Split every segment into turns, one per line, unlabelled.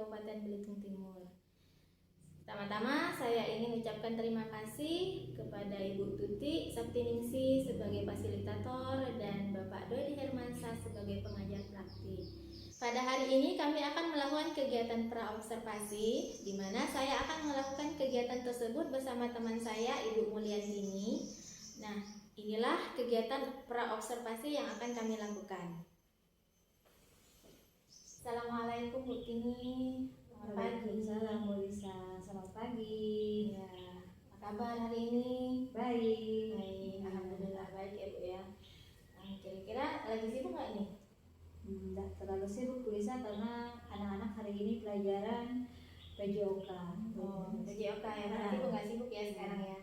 Kabupaten Belitung Timur. Pertama-tama saya ingin ucapkan terima kasih kepada Ibu Tuti Saptiningsih sebagai fasilitator dan Bapak Dodi Hermansyah sebagai pengajar praktik. Pada hari ini kami akan melakukan kegiatan praobservasi, di mana saya akan melakukan kegiatan tersebut bersama teman saya, Ibu Mulyantini. Nah, inilah kegiatan praobservasi yang akan kami lakukan. Assalamualaikum Bu Tini. Selamat pagi.
Waalaikumsalam Bu Lisa. Selamat pagi.
Ya, apa kabar hari ini?
Baik.
Baik, alhamdulillah baik ya Bu ya. Kira-kira lagi sibuk nggak nih?
Tidak terlalu sibuk Bu Lisa karena anak-anak hari ini pelajaran PJOK.
PJOK ya, berarti Bu nggak sibuk ya sekarang ya.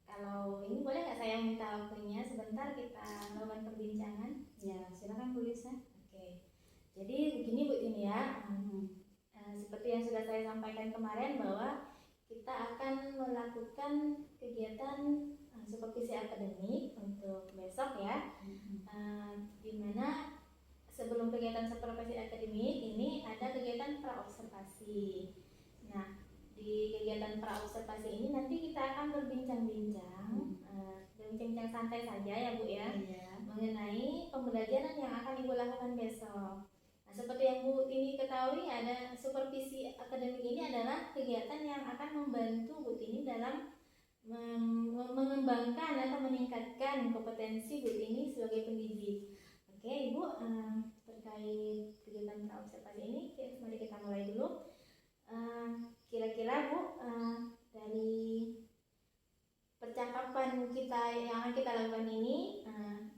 Kalau ini boleh nggak saya minta waktunya sebentar kita melakukan perbincangan?
Ya, silakan Bu Lisa.
Oke. Jadi begini Bu Tini ya, seperti yang sudah saya sampaikan kemarin bahwa kita akan melakukan kegiatan supervisi akademik untuk besok ya, di mana sebelum kegiatan supervisi akademik ini ada kegiatan praobservasi. Nah, di kegiatan praobservasi ini nanti kita akan berbincang-bincang, berbincang santai saja ya Bu ya, mengenai pembelajaran yang akan Ibu lakukan besok. Nah, seperti yang Bu Tini ketahui, ada supervisi akademik ini adalah kegiatan yang akan membantu Bu Tini dalam mengembangkan atau meningkatkan kompetensi Bu Tini sebagai pendidik. Oke Ibu, terkait kegiatan praobservasi ini, mari kita mulai dulu. Kira-kira Bu, dari percakapan kita yang akan kita lakukan ini,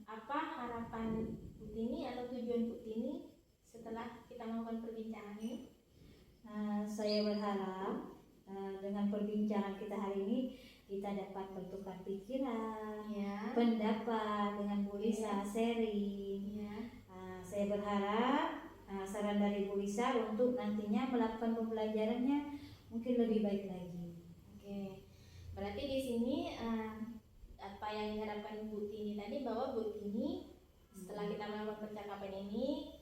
apa harapan Bu Tini atau tujuan Bu Tini setelah kita melakukan perbincangan ini?
Saya berharap dengan perbincangan kita hari ini kita dapat bertukar pikiran, pendapat dengan Bu Lisa, sharing. Saya berharap saran dari Bu Lisa untuk nantinya melakukan pembelajarannya mungkin lebih baik lagi.
Oke, berarti di sini apa yang diharapkan Bu Tini tadi, bahwa Bu Tini setelah kita melakukan percakapan ini,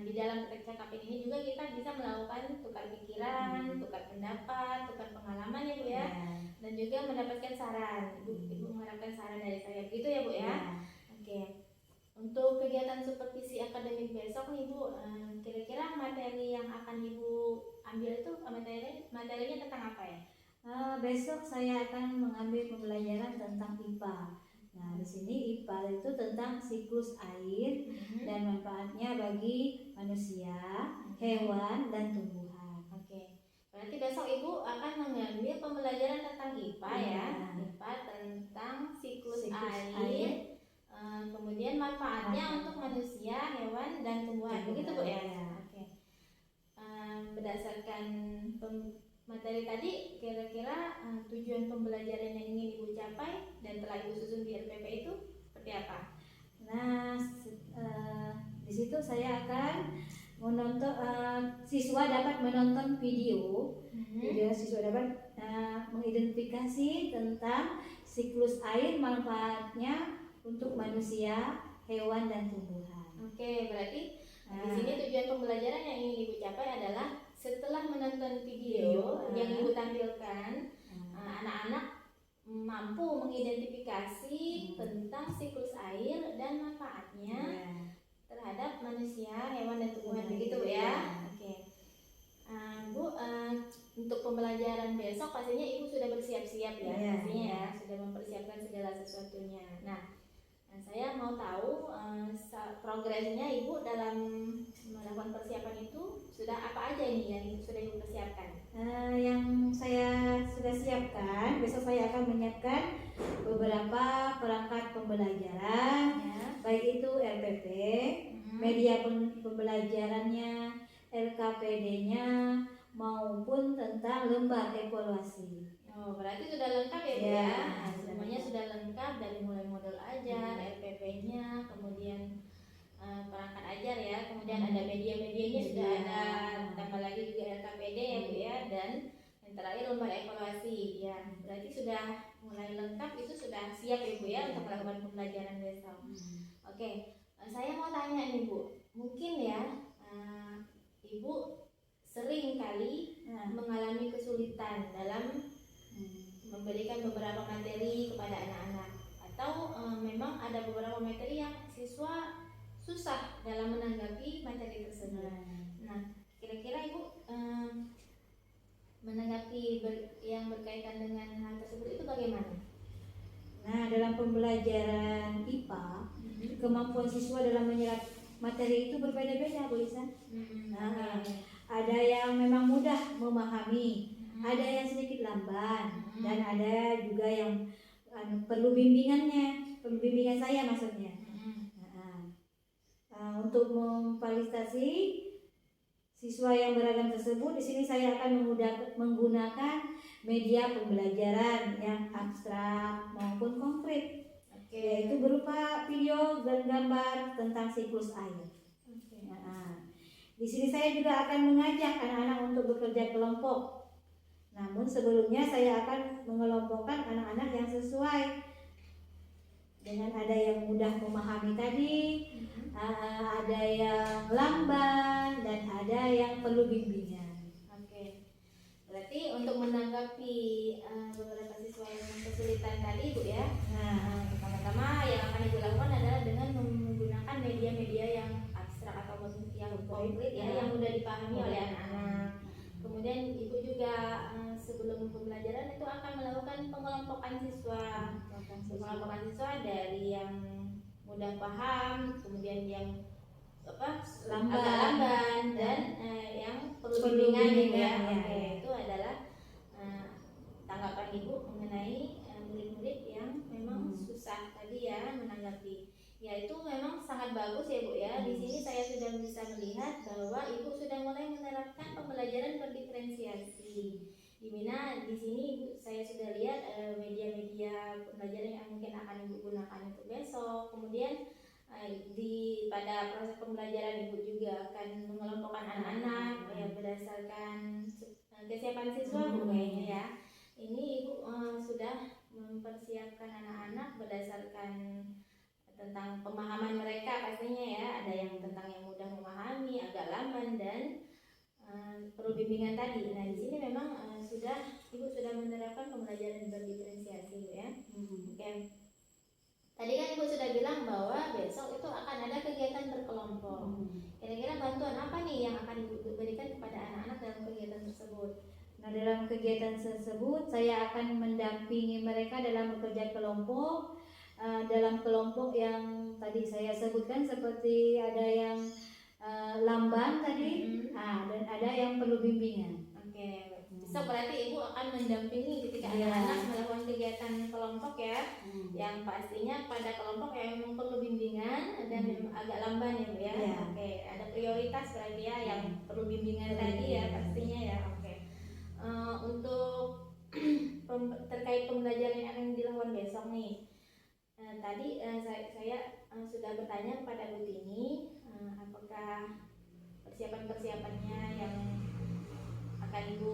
di dalam percakapan ini juga kita bisa melakukan tukar pikiran, tukar pendapat, tukar pengalaman ya Bu ya, dan juga mendapatkan saran. Ibu mengharapkan saran dari saya, begitu ya Bu ya. Oke. Untuk kegiatan supervisi akademik besok nih Bu, kira-kira materi yang akan Ibu ambil itu materinya tentang apa ya?
Besok saya akan mengambil pembelajaran tentang IPA. Nah, di sini IPA itu tentang siklus air dan manfaatnya bagi manusia, hewan, dan tumbuhan.
Oke. Berarti besok Ibu akan mengambil pembelajaran tentang IPA ya. IPA tentang siklus air. Kemudian manfaatnya untuk manusia, hewan, dan tumbuhan. Begitu Bu ya? Oke. Berdasarkan materi tadi, kira-kira tujuan pembelajaran yang ingin Ibu capai dan telah Ibu susun di RPP itu seperti apa?
Nah, di situ saya akan menonton, siswa dapat menonton video. Siswa dapat mengidentifikasi tentang siklus air, manfaatnya untuk manusia, hewan, dan tumbuhan.
Oke, berarti di sini tujuan pembelajaran yang ingin Ibu capai adalah setelah menonton video yang Ibu tampilkan, anak-anak mampu mengidentifikasi tentang siklus air dan manfaatnya terhadap manusia, hewan, dan tumbuhan. Begitu ya? Oke. Bu, untuk pembelajaran besok pastinya Ibu sudah bersiap-siap ya, pastinya ya, sudah mempersiapkan segala sesuatunya. Nah, saya mau tahu progresnya Ibu dalam melakukan persiapan itu sudah apa aja ini yang sudah Ibu persiapkan?
Yang saya sudah siapkan, besok saya akan menyiapkan beberapa perangkat pembelajaran, baik itu RPP, media pembelajarannya, LKPD-nya, maupun tentang lembar evaluasi.
Oh, berarti sudah lengkap ya Bu ya? Semuanya sudah lengkap, dari mulai model ajar, RPP-nya, kemudian perangkat ajar ya, kemudian ada media-medianya sudah ada, tambah lagi juga LKPD ya Bu ya, dan yang terakhir lembar evaluasi ya. Berarti sudah mulai lengkap, itu sudah siap ya Bu ya untuk melakukan pembelajaran besok. Oke, saya mau tanya nih Bu, mungkin ya Ibu sering kali mengalami kesulitan dalam memberikan beberapa materi kepada anak-anak, atau memang ada beberapa materi yang siswa susah dalam menanggapi materi tersebut. Nah, kira-kira Ibu menanggapi yang berkaitan dengan hal tersebut itu bagaimana?
Nah, dalam pembelajaran IPA, kemampuan siswa dalam menyerap materi itu berbeda-beda, Bu Lisa. Ada yang memang mudah memahami, ada yang sedikit lamban, dan ada juga yang perlu bimbingan saya maksudnya. Untuk memfasilitasi siswa yang beragam tersebut, di sini saya akan menggunakan media pembelajaran yang abstrak maupun konkret, yaitu berupa video dan gambar tentang siklus air. Di sini saya juga akan mengajak anak-anak untuk bekerja kelompok. Namun sebelumnya saya akan mengelompokkan anak-anak yang sesuai dengan ada yang mudah memahami tadi, ada yang lamban, dan ada yang perlu bimbingan.
Berarti untuk menanggapi beberapa siswa yang kesulitan tadi, Bu ya. Pertama-tama yang akan Ibu lakukan adalah dengan menggunakan media-media yang abstrak atau yang konkret ya, yang mudah dipahami oleh anak-anak. Kemudian Ibu juga sebelum pembelajaran itu akan melakukan pengelompokan siswa. Pengelompokan siswa dari yang mudah paham, kemudian yang agak lamban, dan yang perlu bimbingan ya. Itu adalah tanggapan Ibu mengenai murid-murid yang memang susah tadi ya menanggapi. Ya, itu memang sangat bagus ya Bu ya. Di sini saya sudah bisa melihat bahwa Ibu sudah mulai menerapkan pembelajaran berdiferensiasi. Di mana di sini saya sudah lihat media-media pembelajaran yang mungkin akan Ibu gunakan untuk besok. Kemudian pada proses pembelajaran Ibu juga akan mengelompokkan anak-anak ya berdasarkan kesiapan siswa Bu kayaknya ya. Ini Ibu sudah mempersiapkan anak-anak berdasarkan tentang pemahaman mereka pastinya ya. Ada yang tentang yang mudah memahami, agak lamban, dan perlu bimbingan tadi. Nah, di sini memang Ibu sudah menerapkan pembelajaran berdiferensiasi Bu ya. Tadi kan Ibu sudah bilang bahwa besok itu akan ada kegiatan berkelompok. Kira-kira bantuan apa nih yang akan Ibu berikan kepada anak-anak dalam kegiatan tersebut?
Nah, dalam kegiatan tersebut saya akan mendampingi mereka dalam bekerja kelompok. Dalam kelompok yang tadi saya sebutkan seperti ada yang lamban tadi, dan ada yang perlu bimbingan.
Besok berarti Ibu akan mendampingi ketika anak-anak melakukan kegiatan kelompok ya, yang pastinya pada kelompok yang memang perlu bimbingan dan agak lamban ya Bu ya. Ada prioritas berarti ya yang perlu bimbingan tadi ya pastinya ya. Untuk terkait pembelajaran yang akan dilakukan besok nih. Tadi saya sudah bertanya kepada Bu Tini apakah persiapan-persiapannya yang akan Ibu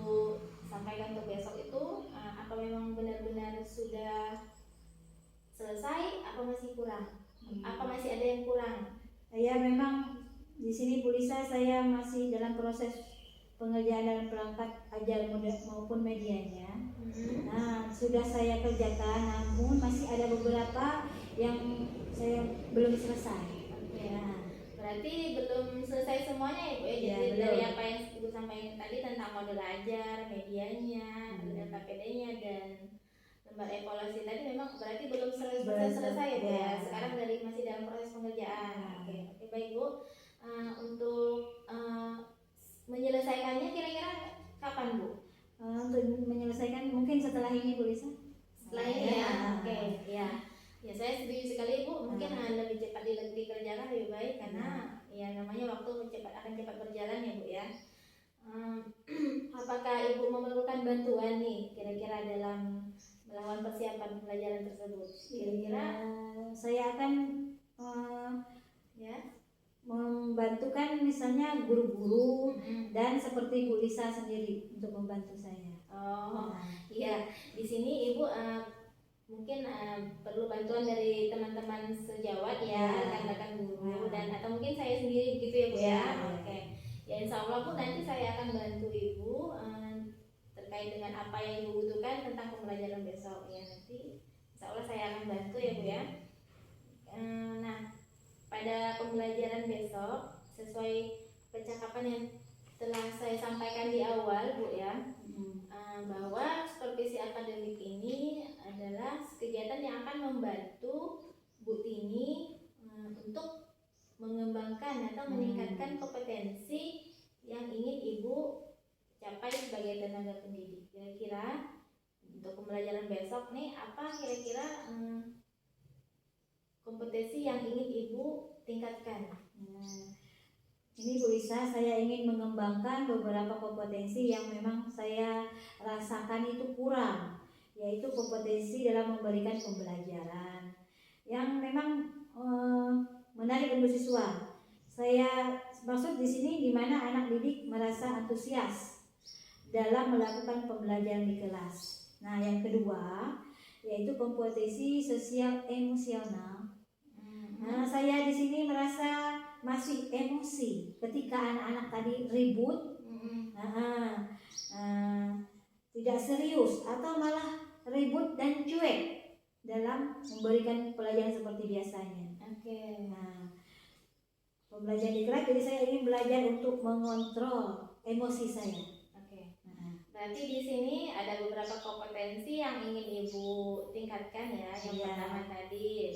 sampaikan untuk besok itu apa memang benar-benar sudah selesai, apa masih kurang? Apa masih ada yang kurang?
Ya, memang di sini Bu Lisa saya masih dalam proses pengerjaan dalam perangkat ajar maupun medianya. Nah, sudah saya kerjakan, namun masih ada beberapa yang saya belum selesai.
Berarti belum selesai semuanya ya Bu ya. Jadi dari apa yang Ibu sampaikan tadi tentang modul ajar, medianya, KPD-nya, dan lembar evaluasi tadi memang berarti belum selesai ya Bu ya. Sekarang masih dalam proses pengerjaan. Oke, baik Bu. Untuk menyelesaikannya kira-kira kapan Bu?
Untuk menyelesaikan mungkin setelah ini Bu Lisa.
Setelah ini ya. Ya, saya setuju sekali Bu. Mungkin lebih cepat dikerjakan lebih baik karena ya namanya waktu akan cepat berjalan ya Bu ya. Apakah Ibu memerlukan bantuan nih kira-kira dalam melakukan persiapan pembelajaran tersebut? Kira-kira
saya akan membantukan misalnya guru-guru dan seperti Bu Lisa sendiri untuk membantu saya.
Iya, di sini Ibu mungkin perlu bantuan dari teman-teman sejawat ya, rekan-rekan guru dan atau mungkin saya sendiri gitu ya Bu ya. Ya insya Allah Bu, nanti saya akan bantu Ibu terkait dengan apa yang Ibu butuhkan tentang pembelajaran besok ya. Nanti insya Allah saya akan bantu ya Bu ya. Nah, pada pembelajaran besok sesuai percakapan yang telah saya sampaikan di awal Bu ya, bahwa supervisi akademik ini adalah kegiatan yang akan membantu Bu Tini untuk mengembangkan atau meningkatkan kompetensi yang ingin Ibu capai sebagai tenaga pendidik. Kira-kira untuk pembelajaran besok nih, apa kira-kira kompetensi yang ingin Ibu tingkatkan?
Ini Bu Lisa, saya ingin mengembangkan beberapa kompetensi yang memang saya rasakan itu kurang, yaitu kompetensi dalam memberikan pembelajaran yang memang menarik untuk siswa. Saya maksud di sini di mana anak didik merasa antusias dalam melakukan pembelajaran di kelas. Nah, yang kedua yaitu kompetensi sosial emosional. Nah, saya di sini merasa masih emosi ketika anak-anak tadi ribut, tidak serius atau malah ribut dan cuek dalam memberikan pelajaran seperti biasanya. Nah, pembelajaran di kelas, jadi saya ingin belajar untuk mengontrol emosi saya.
Berarti di sini ada beberapa kompetensi yang ingin Ibu tingkatkan ya. Yang pertama tadi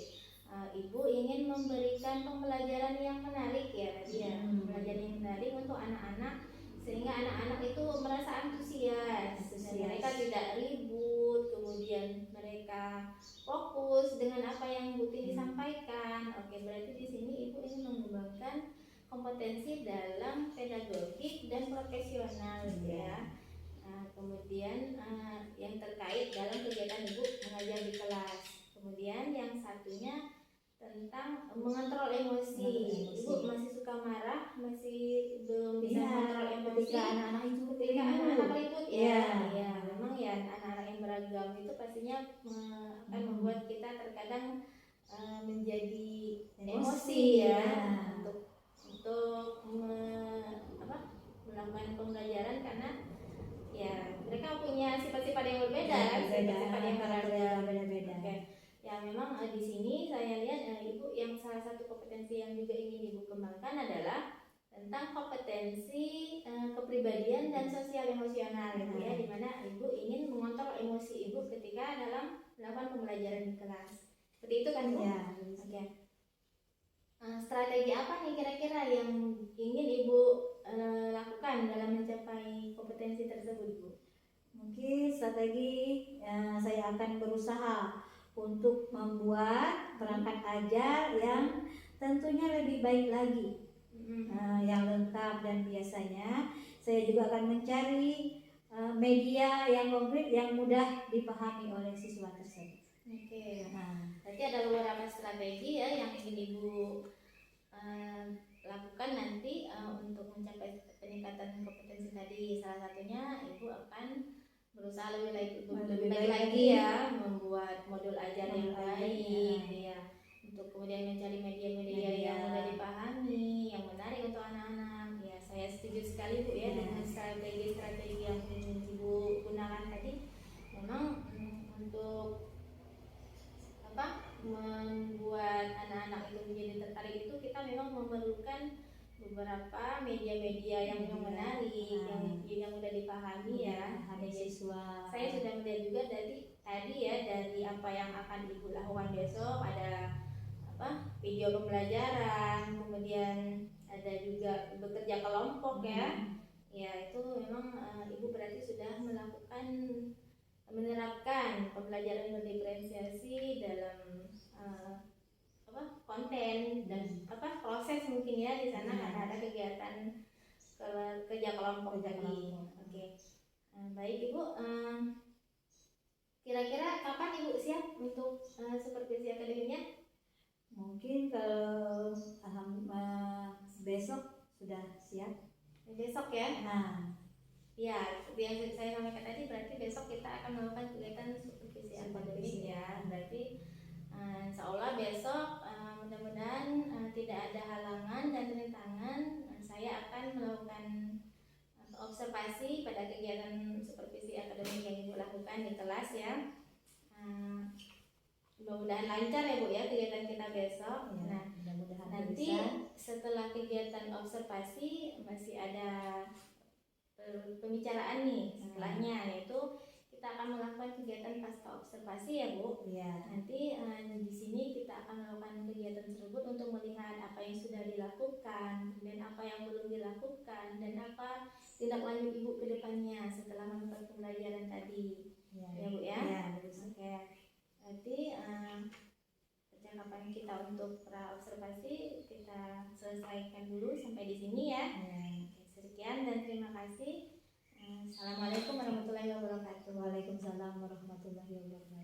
Ibu ingin memberikan pembelajaran yang menarik ya tadi ya. Pembelajaran yang menarik untuk anak-anak sehingga anak-anak itu merasa antusias. Mereka tidak ribut, kemudian mereka fokus dengan apa yang Bu Tini sampaikan. Oke, berarti di sini Ibu ingin mengembangkan kompetensi dalam pedagogik dan profesional ya. Kemudian yang terkait dalam kegiatan Ibu mengajar di kelas. Kemudian yang satunya tentang mengontrol emosi. Ibu masih suka marah, masih belum bisa mengontrol emosi
ketika anak-anak itu
anak-anak ribut ya. Memang ya anak-anak yang beragam itu pastinya akan membuat kita terkadang menjadi emosi ya untuk melakukan pembelajaran karena ya mereka punya sifat-sifat yang berbeda, sifat-sifat yang berbeda. Ya memang di sini saya lihat Ibu yang salah satu kompetensi yang juga ingin Ibu kembangkan adalah tentang kompetensi kepribadian dan sosial emosional gitu ya, di mana Ibu ingin mengontrol emosi Ibu ketika dalam melakukan pembelajaran di kelas. Seperti itu kan Bu?
Ya.
Oke. Strategi apa nih kira-kira yang ingin Ibu lakukan dalam mencapai kompetensi tersebut Bu?
Mungkin strategi saya akan berusaha untuk membuat perangkat ajar yang tentunya lebih baik lagi, yang lengkap, dan biasanya saya juga akan mencari media yang konkret yang mudah dipahami oleh siswa tersebut.
Berarti ada beberapa strategi ya yang ingin Ibu lakukan nanti untuk mencapai peningkatan kompetensi tadi. Salah satunya Ibu akan berusaha lebih baik lagi ya, membuat modul ajar yang baik ya, untuk kemudian mencari media-media yang mudah dipahami, yang menarik untuk anak-anak. Ya, saya setuju sekali Bu ya dengan strategi-strategi yang Ibu gunakan tadi. Memang untuk membuat anak-anak itu menjadi tertarik itu kita memang memerlukan beberapa media-media yang menarik, yang mudah dipahami ya.
Siswa.
Saya sudah melihat juga tadi ya dari apa yang akan Ibu lakukan besok, ada video pembelajaran, kemudian ada juga bekerja kelompok ya. Ya itu memang Ibu berarti sudah menerapkan pembelajaran berdiferensiasi dalam konten dan proses mungkin ya di sana karena ada kegiatan kerja kelompok tadi. Oke. Baik Ibu, kira-kira kapan Ibu siap untuk supervisi akademiknya?
Mungkin kalau besok sudah siap.
Besok ya? Ya, seperti yang saya sampaikan tadi, berarti besok kita akan melakukan kegiatan supervisi akademik ya. Berarti insya Allah besok mudah-mudahan tidak ada halangan dan rintangan. Saya akan melakukan lakukan di kelas ya. Mudah-mudahan lancar ya Bu ya kegiatan kita besok.
Ya, mudah-mudahan
nanti
bisa.
Setelah kegiatan observasi masih ada pembicaraan nih setelahnya, yaitu kita akan melakukan kegiatan pasca observasi ya Bu.
Ya.
Nanti di sini kita akan melakukan kegiatan tersebut untuk melihat apa yang sudah dilakukan, kemudian apa yang belum dilakukan, dan apa tindak lanjut Ibu ke depannya setelah melakukan pembelajaran tadi. Ya Bu ya.
Ya,
Oke. Nanti percakapan kita untuk pra observasi kita selesaikan dulu sampai di sini ya. Sekian dan terima kasih. Assalamualaikum warahmatullahi wabarakatuh.
Waalaikumsalam warahmatullahi wabarakatuh.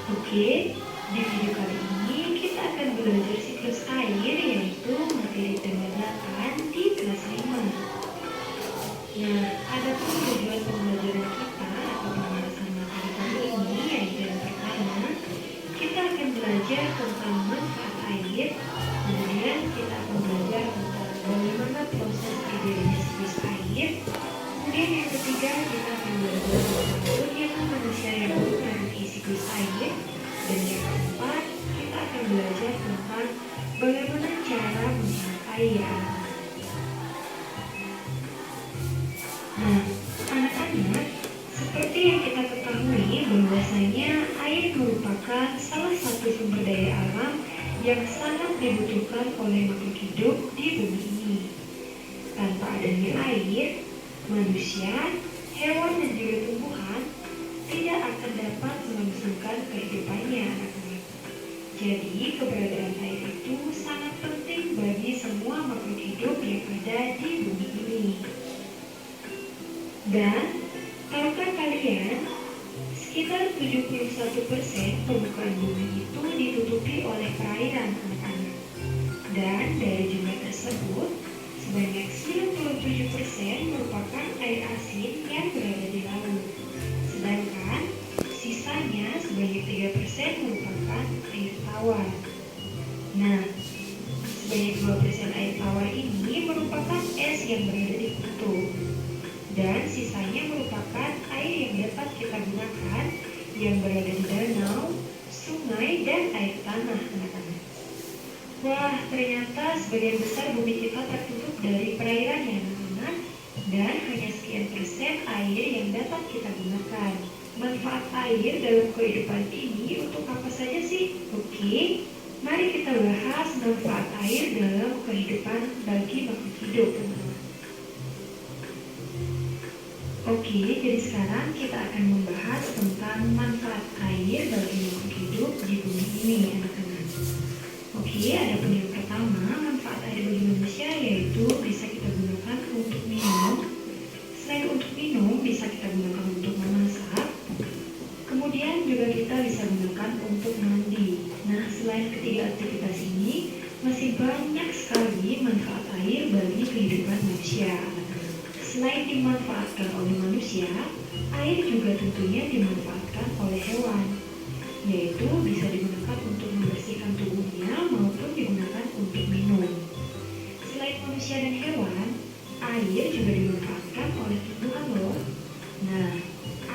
Oke, di video kali ini kita akan belajar siklus air, yaitu materi pendataan di kelas 5. Nah, adapun tujuan pembelajaran kita atau pembahasan materi kali ini yaitu yang pertama, kita akan belajar tentang manfaat air, kemudian kita akan belajar tentang bagaimana proses terjadinya siklus air, kemudian yang ketiga kita akan belajar tentang kegiatan manusia yang mempengaruhi siklus air, dan yang keempat kita akan belajar tentang bagaimana cara menghemat air. Nah, anak-anak, seperti yang kita ketahui bahwasanya air merupakan salah satu sumber daya alam yang sangat dibutuhkan oleh makhluk hidup di bumi ini. Tanpa adanya air, manusia, hewan, dan juga tumbuhan tidak akan dapat melangsungkan kehidupannya, anak-anak. Jadi, keberadaan air itu sangat penting bagi semua makhluk hidup yang ada di bumi ini. Dan, tahukah kalian, sekitar 71% permukaan bumi itu ditutupi oleh perairan, anak-anak. Dan dari jumlah tersebut, sebanyak 97% merupakan air asin yang berada di laut. Sedangkan sisanya sebanyak 3% merupakan air tawar. Nah, sebanyak 2% air tawar ini merupakan es yang berada di kutub. Dan sisanya merupakan air yang dapat kita gunakan yang berada di danau, sungai, dan air tanah, anak-anak. Wah, ternyata sebagian besar bumi kita tertutup dari perairan ya, anak-anak, dan hanya sekian persen air yang dapat kita gunakan. Manfaat air dalam kehidupan ini untuk apa saja sih? Oke, mari kita bahas manfaat air dalam kehidupan bagi makhluk hidup, teman-teman. Oke, jadi sekarang kita akan membahas tentang manfaat air bagi makhluk hidup di bumi ini, anak-anak. Oke, adapun yang pertama, manfaat air bagi manusia yaitu bisa kita gunakan untuk minum. Selain untuk minum, bisa kita gunakan untuk memasak. Kemudian juga kita bisa gunakan untuk mandi. Nah, selain ketiga aktivitas ini, masih banyak sekali manfaat air bagi kehidupan manusia. Selain dimanfaatkan oleh manusia, air juga tentunya dimanfaatkan oleh hewan, yaitu bisa digunakan untuk membersihkan tubuhnya maupun digunakan untuk minum. Selain manusia dan hewan, air juga dimanfaatkan oleh tumbuhan loh. Nah,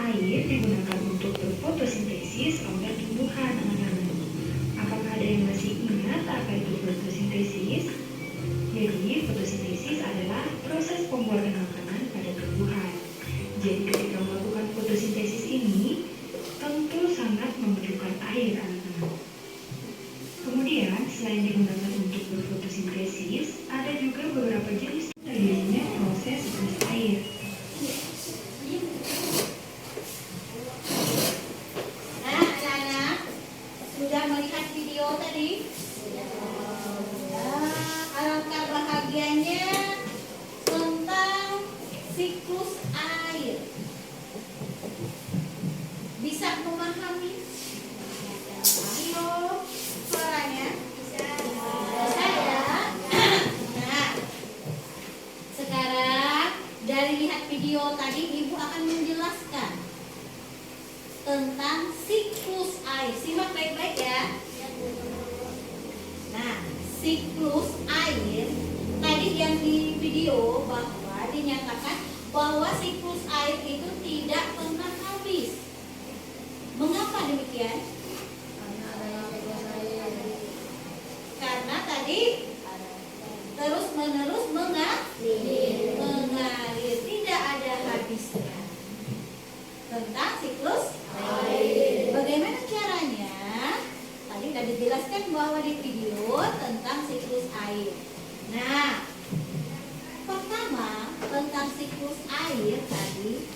air digunakan untuk berfotosintesis oleh tumbuhan, anak-anak. Apakah ada yang masih ingat apa itu fotosintesis? Jadi, fotosintesis adalah proses pembuatan makanan pada tumbuhan. Jadi, ketika melakukan fotosintesis ini, tentu sangat memerlukan air, anak-anak. Kemudian, selain digunakan untuk berfotosintesis, ada juga beberapa jenis terjadinya proses siklus air.
Nah, anak-anak, sudah melihat video tadi? Alangkah bahagianya tentang siklus air. Bisa memahami? Ayo, suaranya bisa ya? Nah, sekarang dari lihat video tadi, Ibu akan menjelaskan tentang siklus air. Simak baik-baik ya. Nah, siklus air tadi yang di video bahwa dinyatakan bahwa siklus air itu tidak pernah habis. Mengapa demikian? Karena tadi terus menerus mengalir, tidak ada habisnya. Tentang siklus air. Bagaimana caranya? Tadi sudah dijelaskan bahwa di video tentang siklus air. Nah, pertama tentang siklus air tadi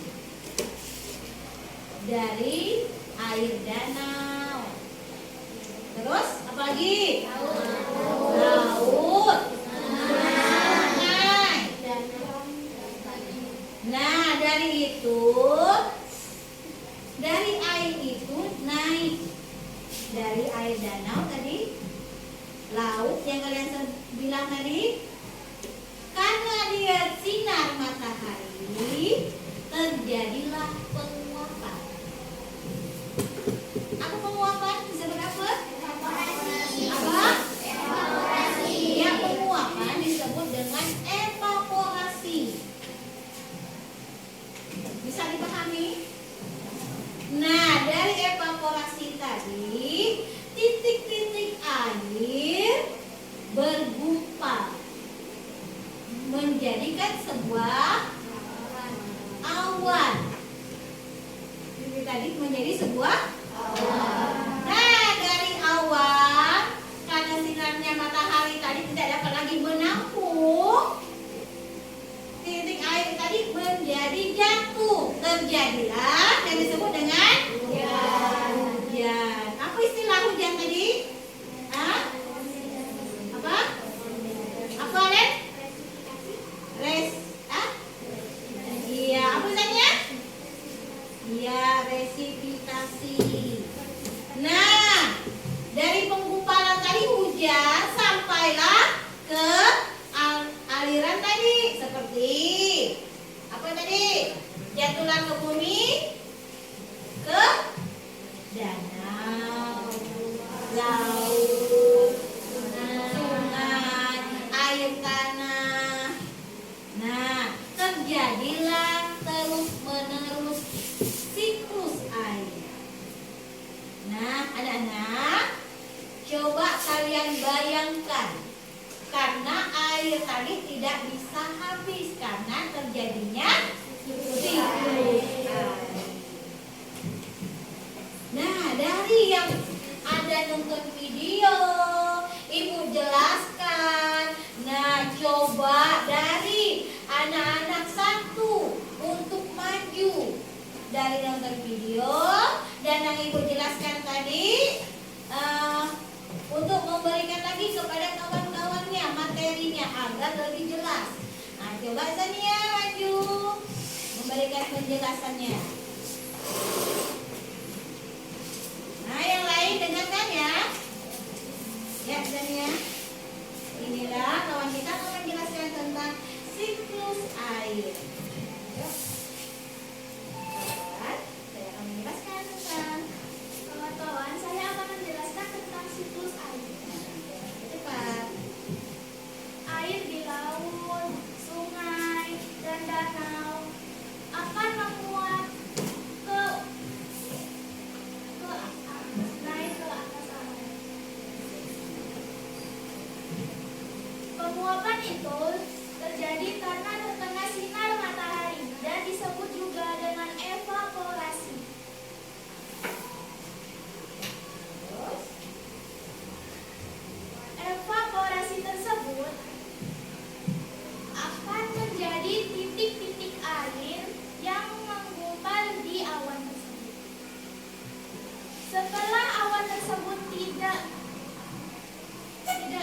dari air danau. Terus apa lagi? Laut. Sungai. Nah, dari itu, dari air itu naik. Dari air danau tadi, laut yang kalian bilang tadi, karena dia sinar matahari, terjadilah penguapan. Apa penguapan? Disebut apa? Evaporasi. Apa? Evaporasi. Ya, penguapan disebut dengan evaporasi. Bisa dipahami? Nah, dari evaporasi tadi, titik-titik air bergumpal menjadikan sebuah awan. Jadi tadi menjadi sebuah awan. Nah, dari awan, karena sinarnya matahari tadi tidak dapat lagi menampung, terjadilah yang disebut dengan hujan. Apa istilah hujan tadi? Hah? Apa? Apa Len? Iya, apa tanya? Iya, resipitasi. Nah, dari penggumpalan tadi hujan sampailah ke aliran tadi seperti apa tadi? Jatuhlah ke bumi, ke danau, laut, sungai, air tanah. Nah, terjadilah terus-menerus siklus air. Nah, anak-anak, coba kalian bayangkan, karena air tadi tidak bisa habis karena terjadinya siklus air. Nah, dari yang ada nonton video, Ibu jelaskan. Nah, coba dari anak-anak satu untuk maju dari nonton video dan yang Ibu jelaskan tadi untuk memberikan lagi kepada kawan-kawannya materinya agar lebih jelas. Nah, coba Zania maju memberikan penjelasannya. Nah, yang lain dengarkan ya. Ya, Zania. Inilah kawan kita akan menjelaskan tentang siklus air. Yuk. Kawan, saya akan menjelaskan tentang
Kawan-kawan, saya akan menjelaskan tentang siklus air.
cepat.
Air di laut, sungai, dan danau akan menguap naik ke atas air. Penguapan itu terjadi karena terkena sinar matahari dan disebut juga dengan evaporasi. Evaporasi tersebut akan menjadi titik-titik air yang menggumpal di awan tersebut. Setelah awan tersebut tidak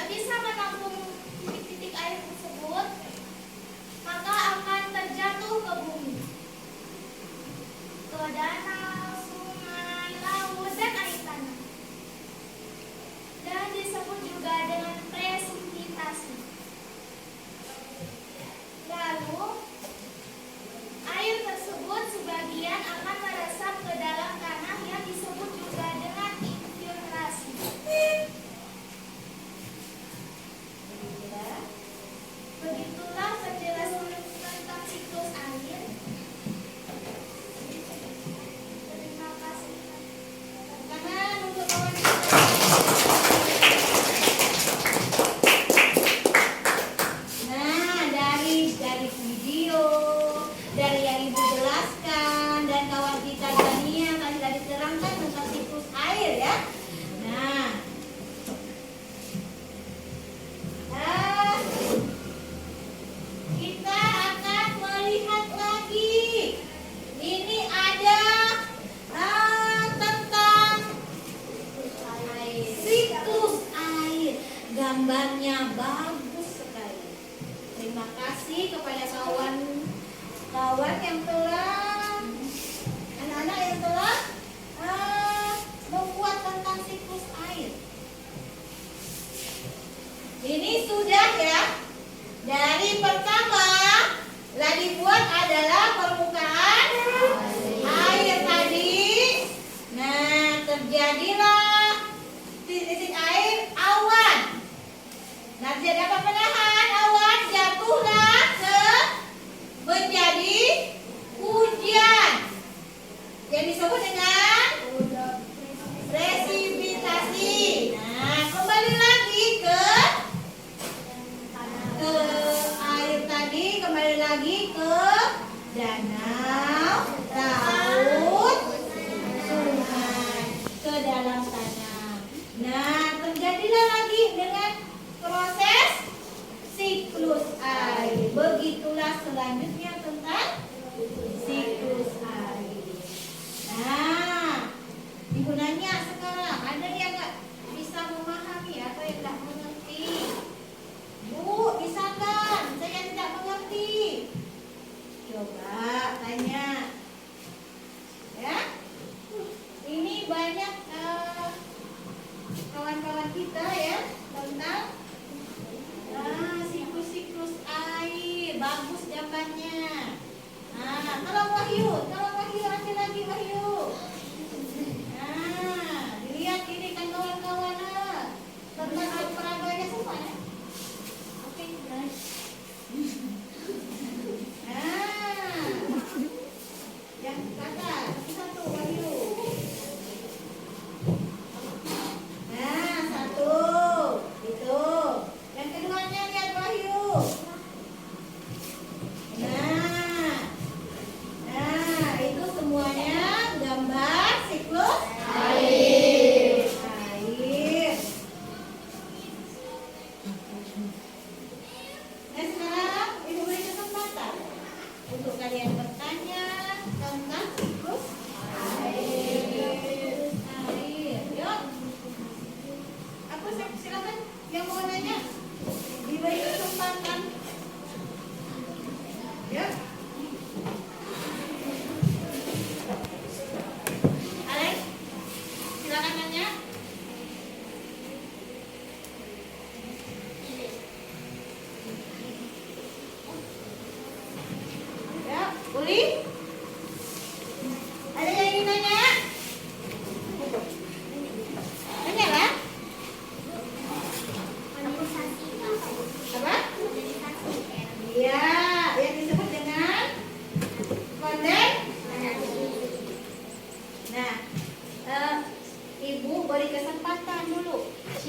bisa menampung titik-titik air tersebut, maka akan terjatuh ke bumi, ke danau, sungai, laut, dan air tanah. Dan disebut juga dengan presipitasi. Lalu, air tersebut sebagian akan meresap ke dalam tanah yang disebut juga dengan infiltrasi. Begitulah penjelasan tentang siklus air.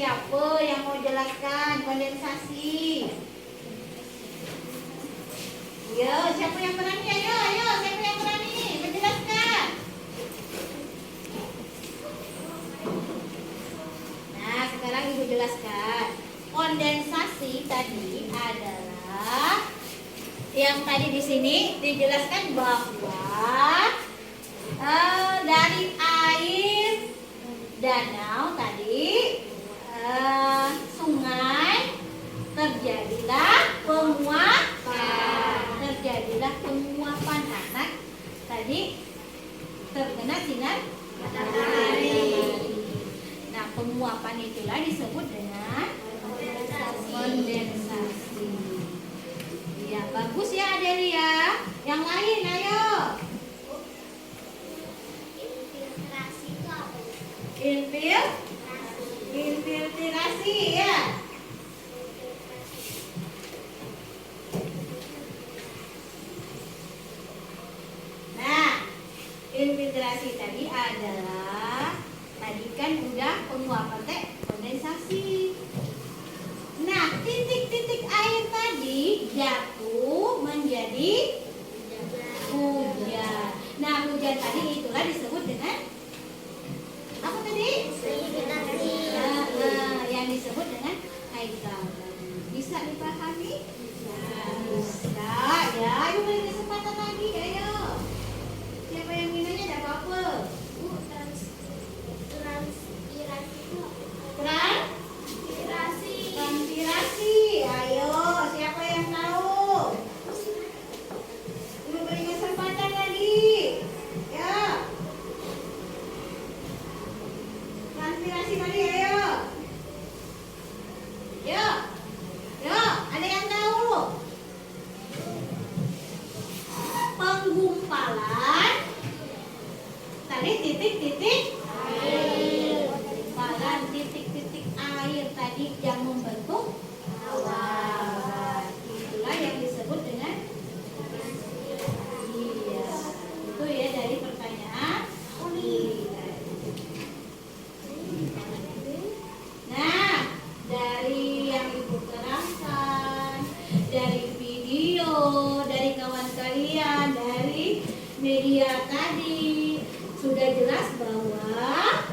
siapa yang mau jelaskan kondensasi? Yo, siapa yang berani? Ayo, siapa yang berani menjelaskan? Nah, sekarang Ibu jelaskan. Kondensasi tadi adalah yang tadi di sini dijelaskan bahwa dari air danau tadi, sungai, terjadilah penguapan anak tadi terkena sinar matahari. Nah, penguapan itulah disebut dengan kondensasi. Ya, bagus ya Adelia. Yang lain, ayo. Infiltrasi ya. Nah, infiltrasi tadi adalah tadi kan udah penguapan kondensasi. Nah, titik-titik air tadi jatuh menjadi hujan. Nah, hujan tadi itulah disebut dengan apa tadi? Yang disebut dengan haikal. Bisa dipahami? Bisa. Ya, ayo beri kesempatan lagi, ayo. Siapa yang minumnya tidak apa-apa. Transpirasi. Ayo, siapa yang tahu? Ibu beri kesempatan lagi. Ya. Transpirasi tadi, ayo. Yo, ada yang tahu? Penggumpalan tadi titik-titik air. Penggumpalan titik-titik air tadi yang membentuk awan. Itulah yang disebut dengan iya. Itu ya dari pertanyaan Nah, dari yang Ibu terangkan, dari video, dari kawan kalian, dari media tadi, sudah jelas bahwa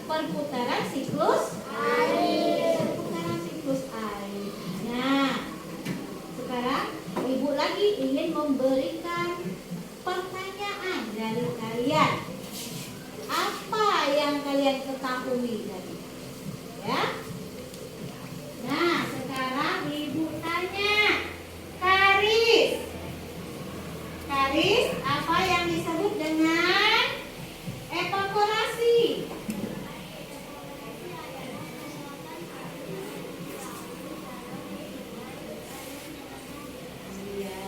perputaran siklus air. Nah, sekarang Ibu lagi ingin memberikan pertanyaan dari kalian. Apa yang kalian ketahui tadi? Ya. Nah, sekarang Ibu tanya. Karis, apa yang disebut dengan evaporasi? Iya.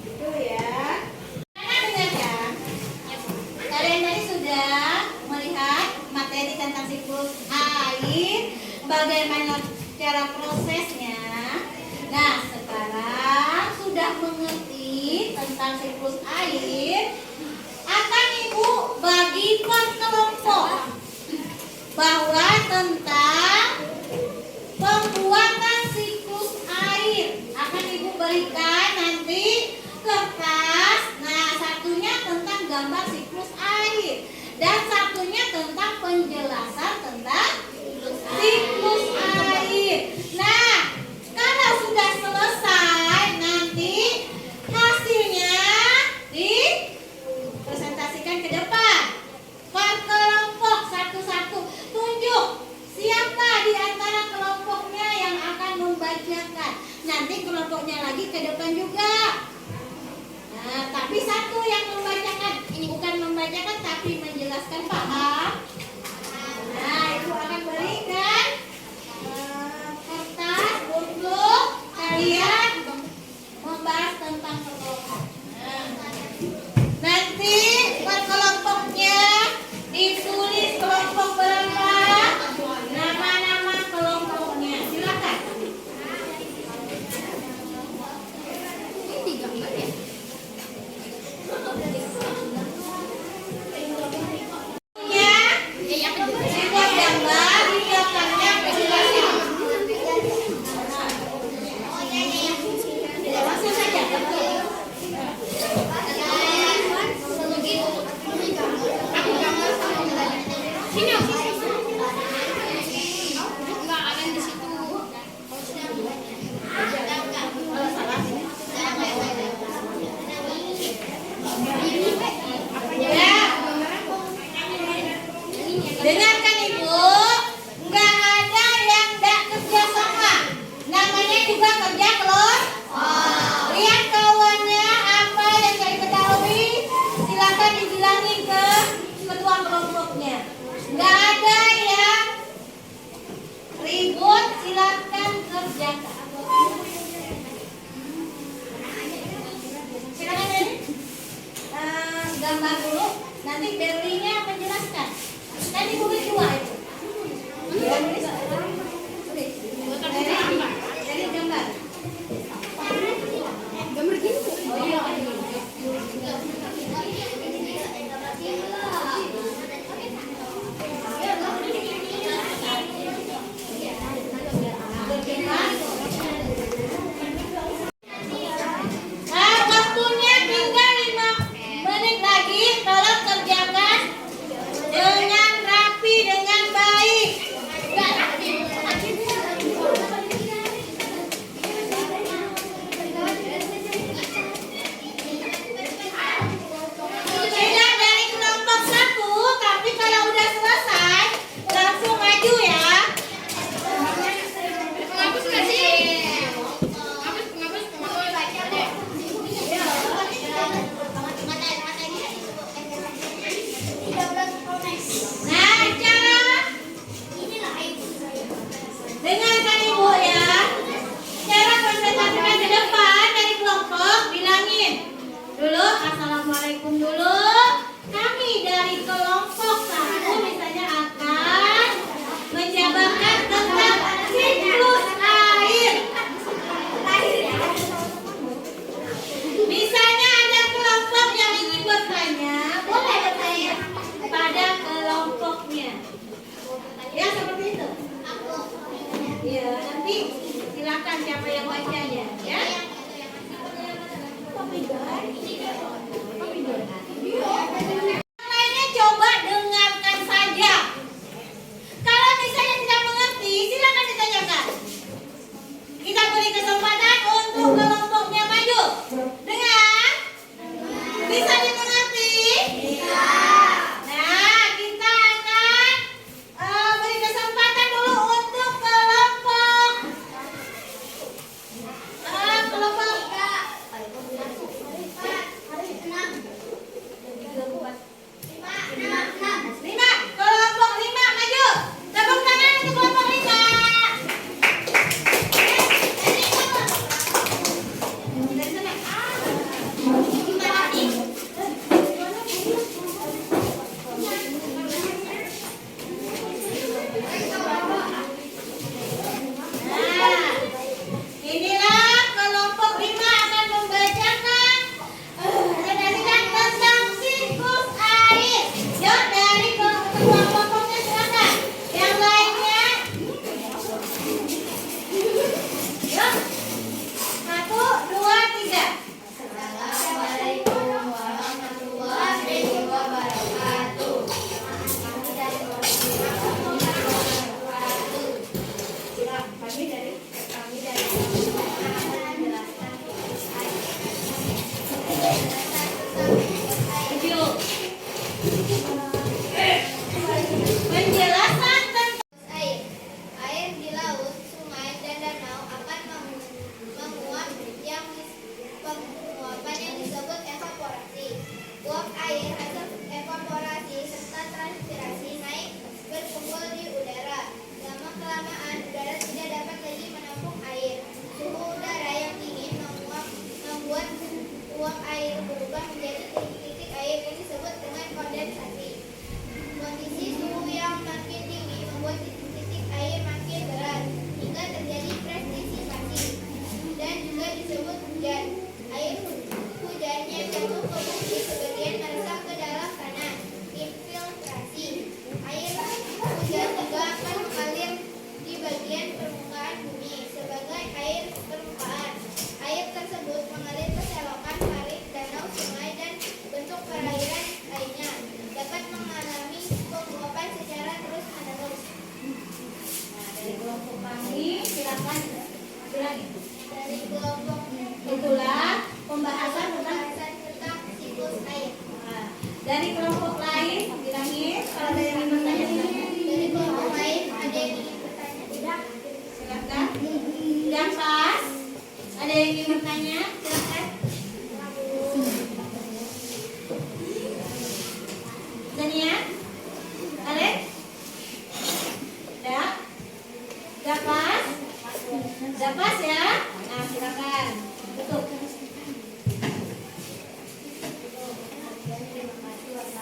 Itu ya. Dengarkan. Kalian tadi sudah melihat materi tentang siklus air, bagaimana cara prosesnya. Nah, sekarang sudah mengerti tentang siklus air, akan Ibu bagi per kelompok bahwa tentang pembuatan siklus air akan Ibu berikan nanti kertas. Nah, satunya tentang gambar siklus air dan satunya tentang penjelasan tentang siklus air. Nah, kalau sudah selesai nanti hasilnya dipresentasikan ke depan. Per kelompok satu-satu. Tunjuk siapa di antara kelompoknya yang akan membacakan. Nanti kelompoknya lagi ke depan juga. Nah, tapi satu yang membacakan. Ini bukan membacakan tapi menjelaskan, paham? Nah, Ibu akan berikan kertas untuk kalian membahas tentang kelompok. Nanti per kelompoknya ditulis kelompok berapa, nama-nama kelompoknya. Silakan. Ya, dibuat gambar, disiapkan kelompoknya. Nggak ada yang ribut, silakan kerjakan. Silakan ini gambar dulu, nanti Berlinya menjelaskan. Tadi buku 2 itu. Jadi gambar. Gambar gini. Oh iya. Waktunya tinggal 5 menit lagi. Tolong kerjakan dengan rapi, dengan baik. Tidak dari kelompok 1, tapi kalau udah selesai langsung maju ya. Nah, dengarkan ibu ya. Cara konsentrasikan ke depan dari kelompok, bilangin dulu assalamualaikum dulu. Kami dari kelompok 1 misalnya akan menjabarkan tentang siklus air. Misalnya ada kelompok yang ingin bertanya, boleh bertanya pada kelompoknya. Ya seperti itu. Ya, nanti silakan siapa yang bacanya, ya. Lainnya coba dengarkan saja. Kalau misalnya tidak mengerti, silakan ditanyakan. Kita beri kesempatan untuk kelompoknya maju. Dengar? Bisa dimengerti? Nah, kita akan beri kesempatan dulu untuk kelompok lima. Kelompok 5 maju. Tepuk tangan untuk kelompok 5. Nah, inilah kelompok 5 akan membacakan tentang siklus air. Yuk, dari ketua kelompoknya silakan. Yang lainnya, yuk. 1, 2, 3. Assalamualaikum warahmatullahi wabarakatuh. Penjelasan tentang
Air di laut, sungai, dan danau akan menguap penguapan yang disebut evaporasi. Uap air hasil evaporasi serta transpirasi naik berkumpul di udara. Lama-kelamaan udara tidak dapat lagi menampung air. Suhu udara yang dingin membuat uap air berubah menjadi titik-titik air yang disebut dengan kondensasi. Kondisi suhu yang makin tinggi membuat titik-titik air makin berat hingga terjadi presipitasisi dan juga disebut hujan. Air hujan yang jatuh ke bumi sebagian meresap ke dalam tanah, infiltrasi. Air hujan juga akan mengalir di bagian permukaan bumi sebagai air permukaan. Air tersebut mengalir ke selokan, parit, danau, sungai, dan bentuk perairan lainnya. Dapat mengalami penguapan secara terus-menerus.
Nah, dari kelompok kami silakan bilangin.
Dari kelompok
Itulah pembahasan tentang.
tentang siklus air.
Nah, dari kelompok lain bilangin kalau ada yang ingin bertanya silakan.
Dari kelompok lain ada yang ingin bertanya? Tidak.
Silakan. Yang pas. Ada yang ingin bertanya? Silakan. Dania?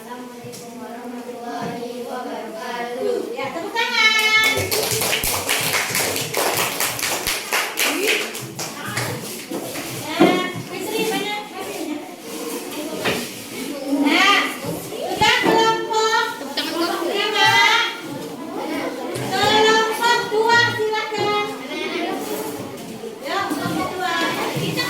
Wassalamualaikum warahmatullahi wabarakatuh.
Ya, tepuk tangan. Fitri banyak kasihnya. Nah, sudah kelompok lima, kelompok dua silakan. Ya, kelompok dua. Tiga.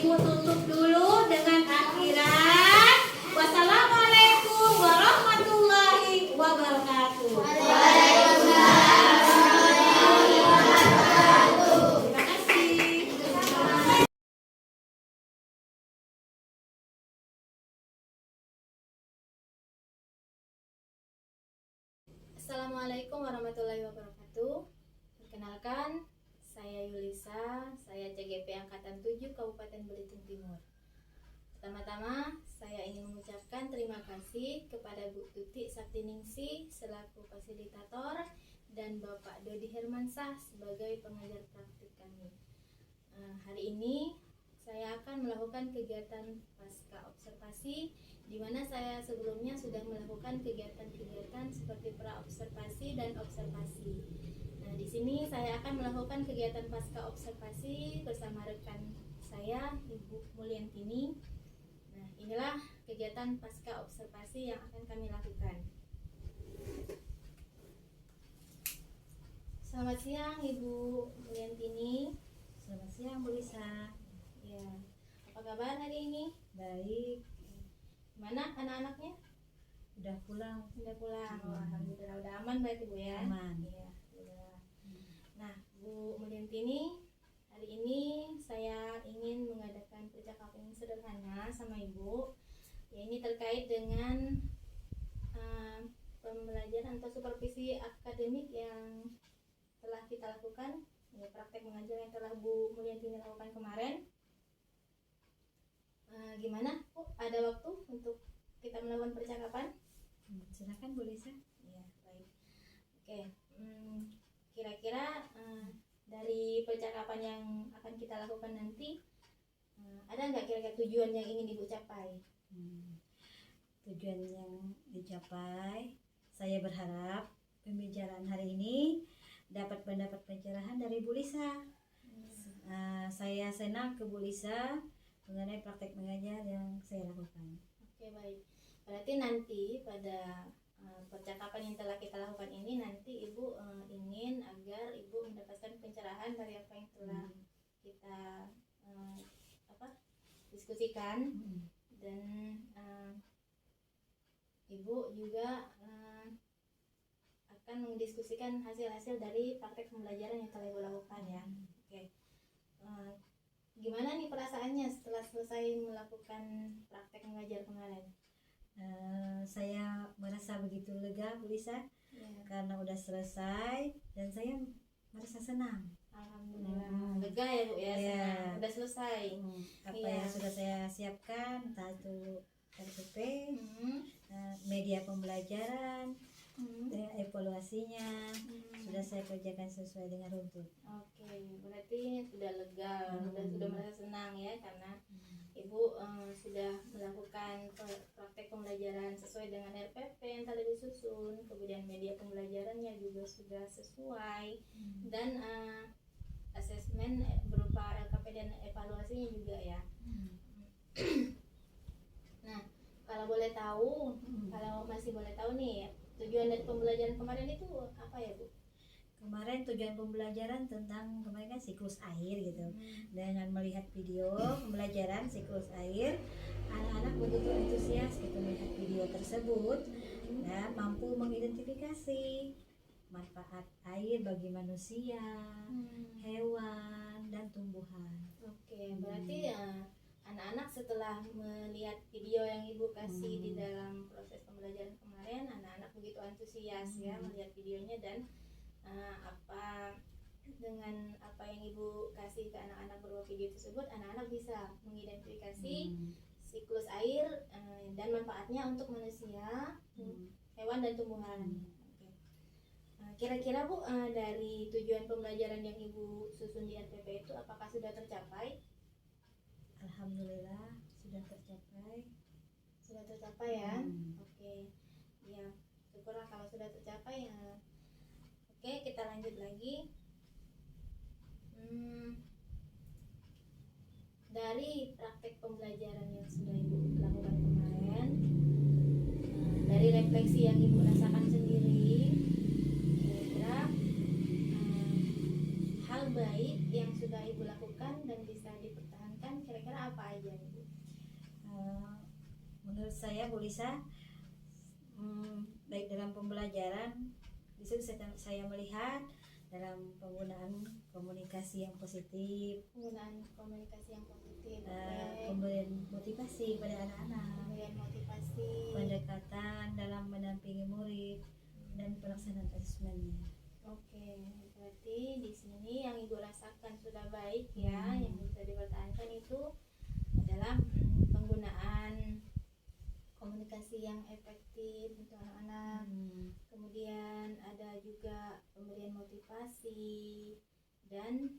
Ibu tutup dulu dengan akhirat. Wassalamualaikum warahmatullahi wabarakatuh. Terima kasih.
Assalamualaikum warahmatullahi wabarakatuh. Perkenalkan, saya Yulisa, saya CGP Angkatan 7 Kabupaten Belitung Timur. Pertama-tama, saya ingin mengucapkan terima kasih kepada Bu Tuti Saptiningsih selaku fasilitator dan Bapak Dodi Hermansyah sebagai pengajar praktik kami. Hari ini saya akan melakukan kegiatan pasca observasi, di mana saya sebelumnya sudah melakukan kegiatan-kegiatan seperti pra-observasi dan observasi. Nah, di sini saya akan melakukan kegiatan pasca observasi bersama rekan saya, Ibu Mulyantini. Nah, inilah kegiatan pasca observasi yang akan kami lakukan. Selamat siang, Ibu Mulyantini.
Selamat siang Bu Lisa.
Ya, apa kabar hari ini?
Baik,
Mana anak-anaknya?
udah pulang.
Udah pulang. Oh, alhamdulillah udah aman berarti Bu ya.
Aman.
Iya, alhamdulillah. Nah, Bu Mulyantini, hari ini saya ingin mengadakan percakapan yang sederhana sama Ibu. Ya, ini terkait dengan pembelajaran atau supervisi akademik yang telah kita lakukan, ya, praktek mengajar yang telah Bu Mulyantini lakukan kemarin. Gimana Bu, ada waktu untuk kita melakukan percakapan?
Silakan Bu Lisa.
Ya, baik. Oke, kira-kira dari percakapan yang akan kita lakukan nanti, ada nggak kira-kira tujuan yang ingin Ibu capai?
Tujuan yang dicapai, saya berharap pembicaraan hari ini dapat mendapat pencerahan dari Bu Lisa. Saya senang ke Bu Lisa mengenai praktek mengajar yang saya lakukan.
Oke, baik. Berarti nanti pada percakapan yang telah kita lakukan ini, nanti Ibu ingin agar Ibu mendapatkan pencerahan dari apa yang telah kita diskusikan, dan Ibu juga akan mendiskusikan hasil-hasil dari praktek pembelajaran yang telah Ibu lakukan ya. Oke. Gimana nih perasaannya setelah selesai melakukan praktek mengajar kemarin?
Saya merasa begitu lega Bu Lisa,
Ya,
karena udah selesai dan saya merasa senang.
alhamdulillah. Lega ya Bu ya,
Iya.
senang. Udah selesai.
Apa
Iya.
yang sudah saya siapkan, entah itu RPP,
Hmm.
media pembelajaran,
Hmm.
dengan evaluasinya,
Hmm.
sudah saya kerjakan sesuai dengan runtut.
Oke, berarti sudah lega, sudah merasa senang ya, karena Ibu sudah melakukan praktek pembelajaran sesuai dengan RPP yang telah disusun, kemudian media pembelajarannya juga sudah sesuai, dan asesmen berupa LKP dan evaluasinya juga ya. Nah, kalau boleh tahu, kalau masih boleh tahu nih, tujuan dari pembelajaran kemarin itu apa ya Bu?
Kemarin tujuan pembelajaran tentang kemarin kan siklus air gitu. Dengan melihat video pembelajaran siklus air, anak-anak begitu antusias gitu melihat video tersebut dan mampu mengidentifikasi manfaat air bagi manusia, hewan, dan tumbuhan.
Oke, berarti anak-anak setelah melihat video yang Ibu kasih di dalam proses pembelajaran kemarin, anak-anak begitu antusias ya melihat videonya, dan dengan apa yang Ibu kasih ke anak-anak berupa video tersebut, anak-anak bisa mengidentifikasi siklus air dan manfaatnya untuk manusia, hewan, dan tumbuhan. Oke. Kira-kira Bu, dari tujuan pembelajaran yang Ibu susun di RPP itu apakah sudah tercapai?
Alhamdulillah sudah tercapai.
Sudah tercapai ya. Oke, ya syukurlah kalau sudah tercapai ya. Oke, kita lanjut lagi. Dari praktek pembelajaran yang sudah Ibu lakukan kemarin, dari refleksi yang Ibu rasakan sendiri, kira-kira hal baik yang sudah Ibu lakukan dan bisa dipertahankan, kira-kira apa aja Ibu?
Menurut saya Bu Lisa, baik dalam pembelajaran di situ saya melihat dalam penggunaan komunikasi yang positif,
Penggunaan komunikasi yang positif,
pemberian motivasi pada anak-anak,
pemberian motivasi,
pendekatan dalam mendampingi murid, dan pelaksanaan asesmennya.
Oke, berarti di sini yang Ibu rasakan sudah baik ya, yang bisa dipertahankan itu adalah penggunaan komunikasi yang efektif untuk anak-anak. Kemudian ada juga pemberian motivasi dan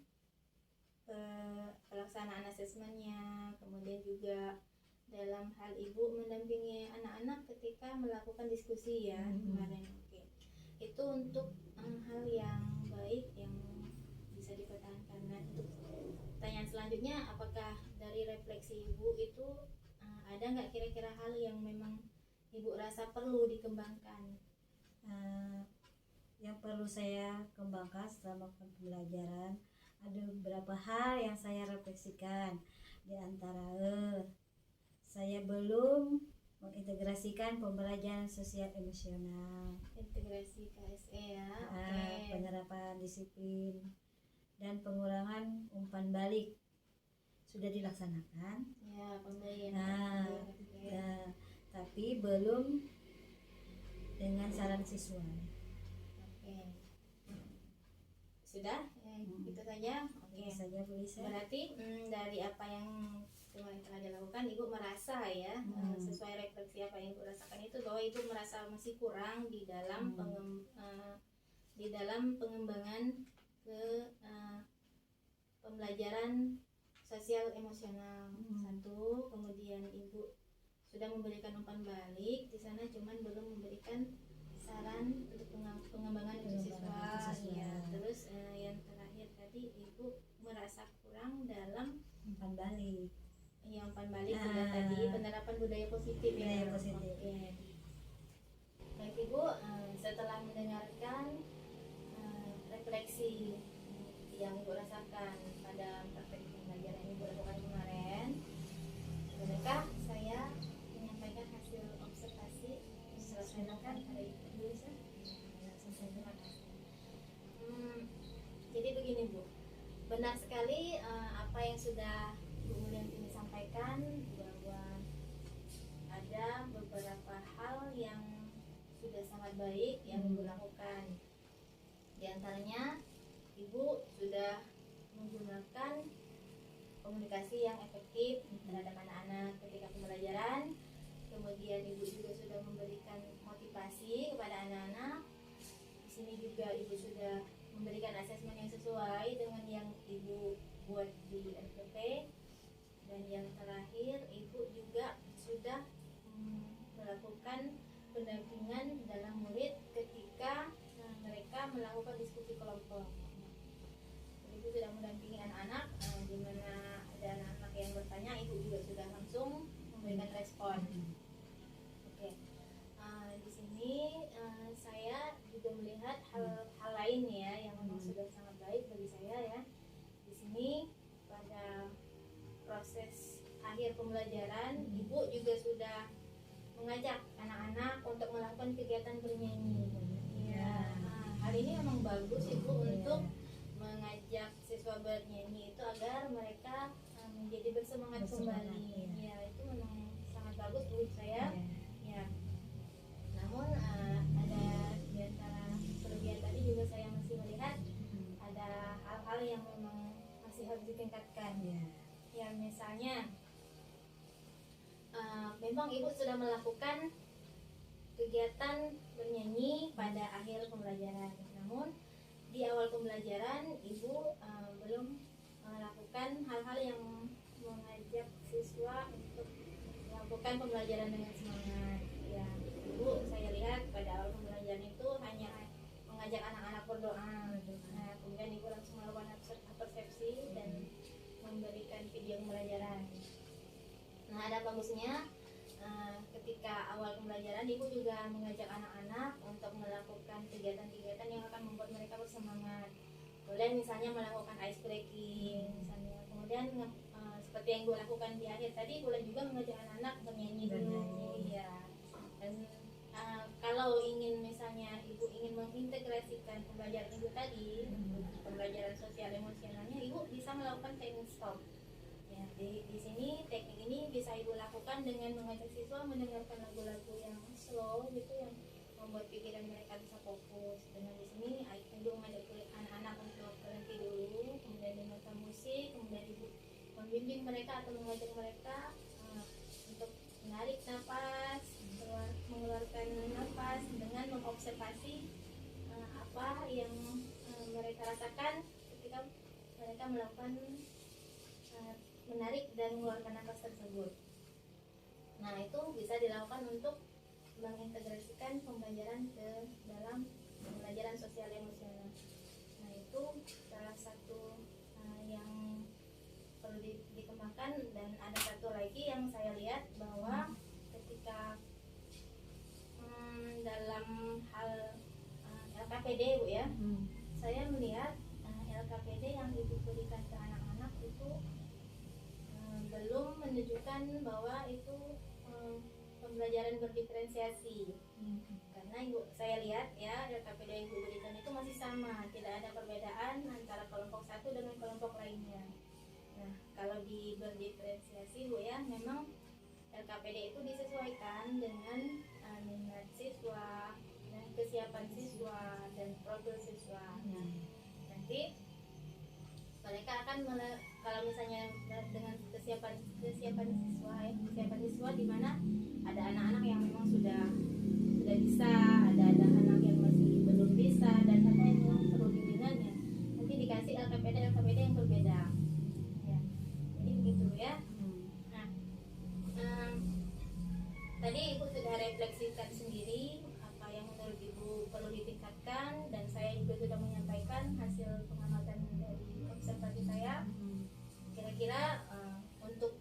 pelaksanaan asesmennya. Kemudian juga dalam hal Ibu mendampingi anak-anak ketika melakukan diskusi ya kemarin. Oke, itu untuk hal yang baik yang bisa dipertahankan. Nah, untuk pertanyaan selanjutnya, apakah dari refleksi Ibu itu ada nggak kira-kira hal yang memang Ibu rasa perlu dikembangkan?
Yang perlu saya kembangkan selama pembelajaran ada beberapa hal yang saya refleksikan. Di antara saya belum mengintegrasikan pembelajaran sosial emosional,
Integrasi KSE ya.
penerapan disiplin dan pengurangan umpan balik sudah dilaksanakan
Ya, pemberian.
tapi belum dengan saran siswa.
Oke. Sudah? Itu saja. Oke.
Itu saja Bu Lisa.
Berarti dari apa yang kemarin telah dilakukan, Ibu merasa ya sesuai refleksi apa yang Ibu rasakan itu bahwa Ibu merasa masih kurang di dalam pengembangan ke pembelajaran sosial emosional. Satu, kemudian Ibu sudah memberikan umpan balik di sana, cuman belum memberikan saran untuk pengembangan untuk siswa. Ya, terus yang terakhir tadi Ibu merasa kurang dalam
Umpan balik.
Ya, umpan balik sudah tadi, penerapan budaya positif ya.
Budaya positif.
Oke. Baik Ibu, setelah mendengarkan refleksi yang Ibu rasakan pada praktek pembelajaran yang Ibu lakukan kemarin, bolehkah saya menyampaikan hasil observasi yang dilaksanakan pada Ibu Lisa? Terima kasih. Jadi begini Bu, benar sekali apa yang sudah Bu Mulyanti sampaikan, bahwa ada beberapa hal yang sudah sangat baik yang Ibu lakukan. Di antaranya Ibu sudah menggunakan komunikasi yang efektif terhadap anak-anak ketika pembelajaran. Kemudian Ibu juga sudah memberikan motivasi kepada anak-anak. Di sini juga Ibu sudah memberikan asesmen yang sesuai dengan yang Ibu buat di RPP. Dan yang terakhir, Ibu juga sudah melakukan pendampingan dalam murid ketika mereka melakukan diskusi kelompok. Ibu sudah mendampingi anak-anak, di mana ada anak-anak yang bertanya, Ibu juga sudah langsung memberikan respon. Oke, di sini saya juga melihat hal lain ya yang memang sudah sangat baik bagi saya ya. Di sini pada proses akhir pembelajaran, Ibu juga sudah mengajak anak-anak untuk melakukan kegiatan bernyanyi. Ya, hal ini memang bagus Ibu untuk mengajak siswa bernyanyi itu agar mereka menjadi bersemangat kembali. Ya, itu memang sangat bagus menurut saya. Ya. Namun ada di antara kelebihan tadi juga saya masih melihat ada hal-hal yang memang masih harus ditingkatkan. Ya, misalnya memang Ibu sudah melakukan kegiatan bernyanyi pada akhir pembelajaran. Namun di awal pembelajaran Ibu belum melakukan hal-hal yang mengajak siswa untuk melakukan pembelajaran dengan semangat. Ya, Ibu saya lihat pada awal pembelajaran itu hanya mengajak anak-anak berdoa. Nah, kemudian Ibu langsung melakukan persepsi dan memberikan video pembelajaran. Nah, ada bagusnya ketika awal pembelajaran Ibu juga mengajak anak-anak untuk melakukan kegiatan-kegiatan yang akan membuat mereka bersemangat. Kemudian misalnya melakukan ice breaking misalnya. Kemudian seperti yang gue lakukan di akhir tadi, gue juga mengajak anak-anak bernyanyi dulu ya. Dan kalau ingin misalnya ibu ingin mengintegrasikan pembelajaran ibu tadi, pembelajaran sosial emosionalnya, ibu bisa melakukan teknik stop. Ya, di sini teknik ini bisa ibu lakukan dengan mengajak siswa mendengarkan lagu-lagu yang slow gitu, yang membuat pikiran mereka bisa fokus. Dengan di sini ibu mengajak anak-anak untuk berhenti dulu, kemudian dengarkan musik, kemudian ibu membimbing mereka atau mengajak mereka untuk menarik nafas, mengeluarkan nafas dengan mengobservasi apa yang mereka rasakan ketika mereka melakukan menarik dan mengeluarkan nafas tersebut. Nah, itu bisa dilakukan untuk mengintegrasikan pembelajaran ke dalam pembelajaran sosial emosional. Nah, itu salah satu yang perlu dikembangkan. Dan ada satu lagi yang saya lihat bahwa ketika dalam hal LKPD Bu ya, saya melihat LKPD yang ibu berikan ke anak-anak itu belum menunjukkan bahwa itu pembelajaran berdiferensiasi. Karena saya lihat ya, LKPD yang ibu berikan itu masih sama, tidak ada perbedaan antara kelompok satu dengan kelompok lainnya. Nah, kalau di berdiferensiasi Bu ya, memang LKPD itu disesuaikan dengan minat siswa dan kesiapan siswa dan profil siswa. Nah, nanti mereka akan kalau misalnya dengan kesiapan siswa di mana ada anak-anak yang memang sudah bisa, ada anak yang masih belum bisa, dan ada yang memang perlu bimbingannya, nanti dikasih LKPD yang berbeda ya. Jadi begitu ya. Nah, tadi ibu sudah refleksikan sendiri apa yang menurut ibu perlu ditingkatkan, dan saya juga sudah menyampaikan hasil pengamatan dari observasi saya. Kira-kira untuk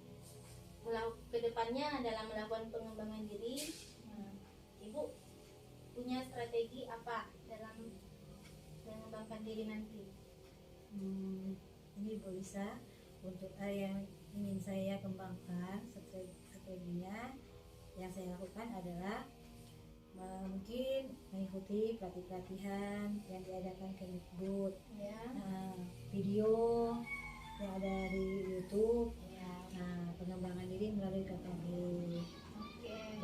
kedepannya dalam melakukan pengembangan diri, ibu punya strategi apa dalam mengembangkan diri nanti?
Ini Bu Lisa, untuk yang ingin saya kembangkan strateginya, yang saya lakukan adalah mungkin mengikuti pelatihan yang diadakan Kemdikbud ya. Video yang ada di YouTube ya. Pengembangan diri melalui KKB,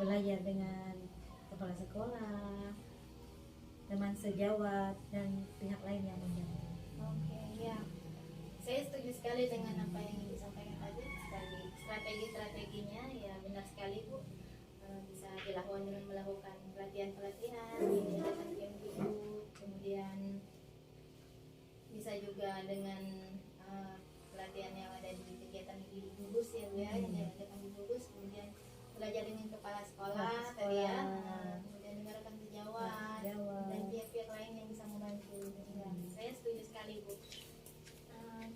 belajar dengan kepala sekolah, teman sejawat, dan pihak lain yang mendampingi.
Ya, saya setuju sekali dengan apa yang disampaikan tadi. Strategi-strateginya ya benar sekali Bu. Bisa dilakukan dengan melakukan pelatihan-pelatihan yang diadakan Kemdikbud, kemudian bisa juga dengan pelatihan yang ada di kegiatan di gugus ya Bu ya, yang diadakan di gugus, kemudian belajar dengan kepala sekolah tadi ya, kemudian dengarkan sejawat dan pihak-pihak lain yang bisa membantu ya. Saya setuju sekali Bu.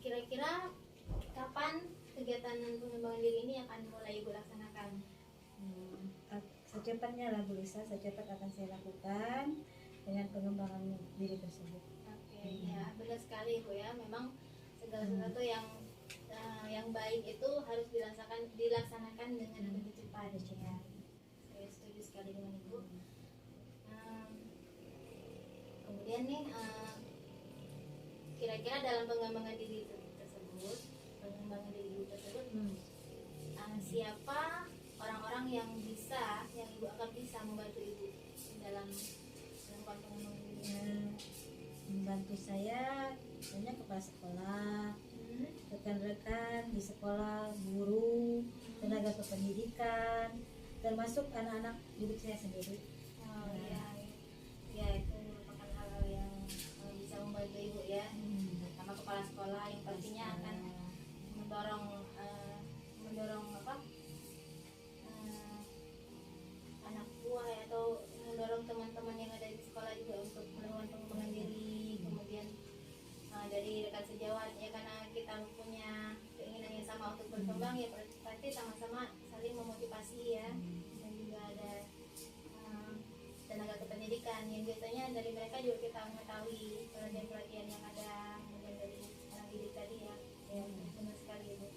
Kira-kira kapan kegiatan pengembangan diri ini akan mulai Ibu laksanakan?
Secepatnya lah Bu Lisa, secepat akan saya lakukan dengan pengembangan diri tersebut.
Ya benar sekali Bu ya, memang segala sesuatu yang baik itu harus dilaksanakan dengan lebih cepat ya. Saya setuju sekali dengan Ibu. Kemudian nih, kira-kira dalam pengembangan diri tersebut, siapa orang-orang yang Ibu akan bisa membantu Ibu dalam melakukan pengembangan diri?
Membantu saya banyak kepala sekolah, rekan-rekan di sekolah, guru, tenaga kependidikan, termasuk anak-anak didik saya sendiri.
Ya itu merupakan hal-hal yang bisa membantu Ibu ya, sama kepala sekolah yang pastinya akan mendorong anak buah ya, atau mendorong teman-teman yang ada di sekolah juga untuk melakukan pengembangan diri. Kemudian dari rekan sejawat ya, karena kita punya keinginan yang sama untuk berkembang ya, pasti sama-sama saling memotivasi ya. Dan juga ada tenaga kependidikan yang biasanya dari mereka juga kita mengetahui pelatihan yang ada, kemudian dari anak didik tadi ya. Benar sekali Bu.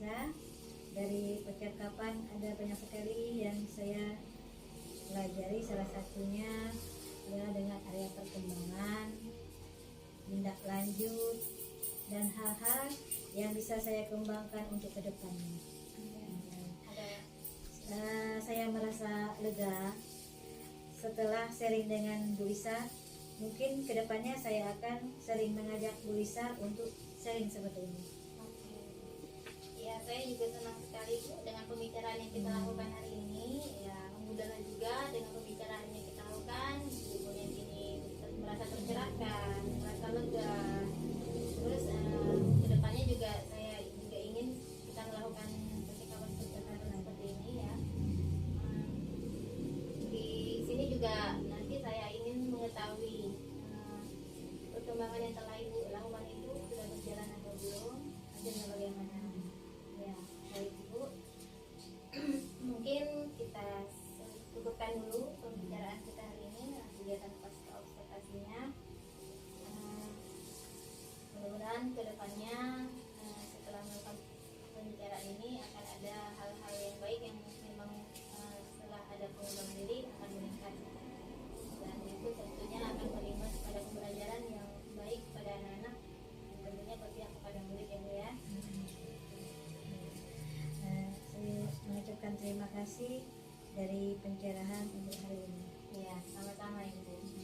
Lisa. Dari percakapan ada banyak sekali yang saya pelajari, salah satunya adalah dengan area perkembangan, tindak lanjut, dan hal-hal yang bisa saya kembangkan untuk kedepannya. Saya merasa lega setelah sharing dengan Bu Lisa. Mungkin kedepannya saya akan sering mengajak Bu Lisa untuk sharing seperti ini.
Ya, saya juga senang sekali Bu dengan pembicaraan yang kita lakukan hari ini. Ya, alhamdulillah juga dengan pembicaraan yang kita lakukan, Ibu yang ini merasa tercerahkan, merasa lega. Terus kedepannya juga saya juga ingin kita melakukan percakapan seperti ini ya. Di sini juga nanti saya ingin mengetahui perkembangan yang telah Ibu lakukan itu sudah berjalan atau belum, hasilnya bagaimana. Ya, baik Ibu. Mungkin kita cukupkan dulu pembicaraan kita hari ini, kegiatan pasca observasinya. Mudah-mudahan kedepannya setelah melakukan pembicaraan ini akan ada hal-hal yang baik yang memang setelah ada pengembangan diri akan meningkat, dan itu tentunya akan berimbas pada pembelajaran yang baik pada anak-anak, dan tentunya berpihak kepada murid yang Bu ya.
Saya mengucapkan terima kasih dari pencerahan untuk hari ini.
Ya, sama-sama Ibu.